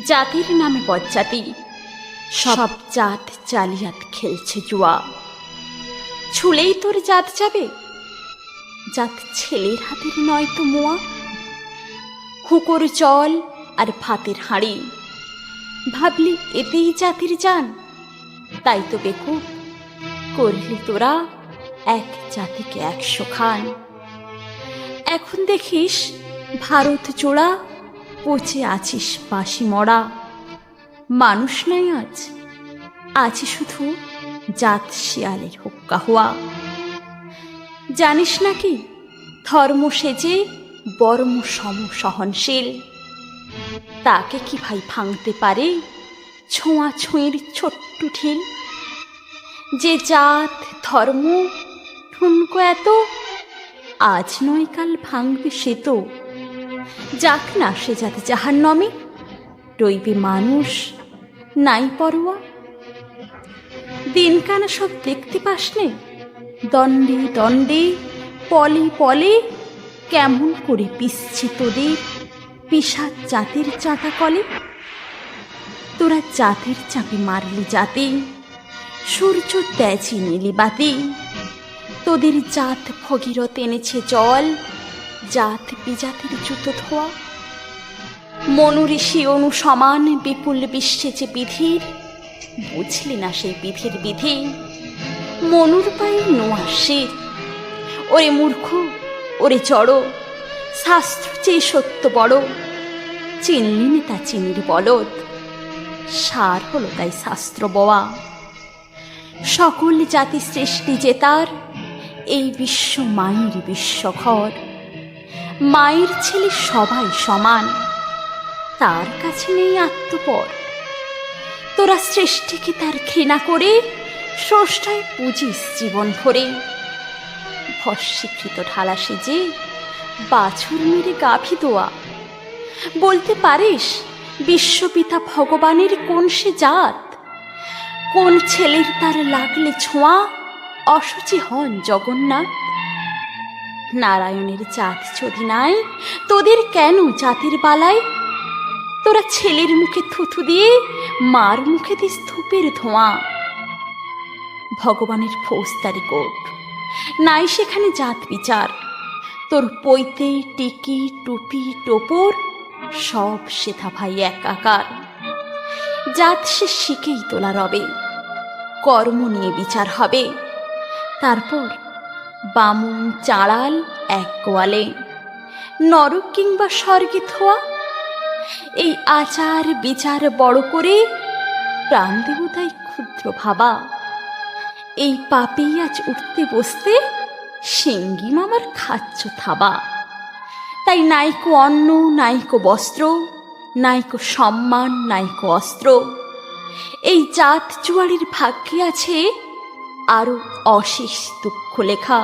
জাতির নামে বজ্জাতি, সব জাত জালিয়াত খেলছে জুয়া। ছুলেই তোর জাত যাবে, জাত ছেলের হাতের নয় তো মোয়া। হুঁকোর জল আর ভাতের হাঁড়ি, ভাবলি এতেই জাতির জান। তাই তো বেকুব করলি তোরা এক জাতিকে 100 খান। এখন দেখিস ভারত জোড়া পচে আছিস বাসি মরা। মানুষ নাই আজ, আছে শুধু জাত শিয়ালের হুক্কা হওয়া। জানিস নাকি ধর্ম সেজে বর্ম সম সহনশীল, তাকে কি ভাই ভাঙতে পারে ছোঁয়া ছুঁয়ের ছোট্ট ঢিল। যে জাত ধর্ম ঠুনকো এত, আজ নয় কাল ভাঙবে সে তো। যাক না সে জাত জাহান্নামে, রইবে মানুষ নাই পরোয়া। দিনকানা সব দেখতে পাসনে, দণ্ডে দণ্ডে পলে পলে কেমন করে পিসছে তোদের পিশাচ জাতির চাটা কলে। তোরা জাতির চাপে মারলি জাতি, সূর্য তেজি নীলি বাতি। তোদের জাত ভগীরথ এনেছে জল, জাত বিজাতির জুতো ধোয়া। মনু ঋষি অনু সমান বিপুল বিশ্বে যে বিধির, বুঝলি না সেই বিধির বিধি। মনুর পায়ে নোয়া শির, ওরে মূর্খ ওরে জড়, শাস্ত্র চেয়ে সত্য বড়। চিনলি না তা চিনির বলদ, সার হলো তাই শাস্ত্র বওয়া। সকল জাতি সৃষ্টি যে তার, এই বিশ্ব মায়ের বিশ্বঘর। মায়ের ছেলে সবাই সমান, তার কাছে নেই আত্মপর। তোরা সৃষ্টিকে তার ঘৃণা করে স্রষ্টায় পুজিস জীবন ভরে। ভস্মীকৃত ঢালা সেজে বাছুর মেরে গাভী দোয়া। বলতে পারিস বিশ্বপিতা ভগবানের কোন সে জাত? কোন ছেলের তার লাগলে ছোঁয়া অশুচি হন জগন্নাথ? নারায়ণের জাত যদি নাই, তোদের কেন জাতির বালায়? তোরা ছেলের মুখে থুথু দিয়ে মার মুখে দিস ধূপের ধোঁয়া। ভগবানের ফৌজদারি কোর্ট, নাই সেখানে জাত বিচার। তোর পৈতে টিকি টুপি টোপর সব সেথা ভাই একাকার। জাত সে শিখেই তোলা রবে, কর্ম নিয়ে বিচার হবে। তারপর বামুন চাঁড়াল এক গোয়ালে, নরক কিংবা স্বর্গে থোয়া। এই আচার বিচার বড় করে প্রাণ দেব তাই ক্ষুদ্র ভাবা। এই পাপেই আজ উঠতে বসতে সিঙ্গি মামার খাচ্ছ থাবা। তাই নাইকো অন্ন নাইকো বস্ত্র, নাইকো সম্মান নাইকো অস্ত্র। এই জাত জুয়ারির ভাগ্যে আছে আরো অশেষ দুঃখ লেখা।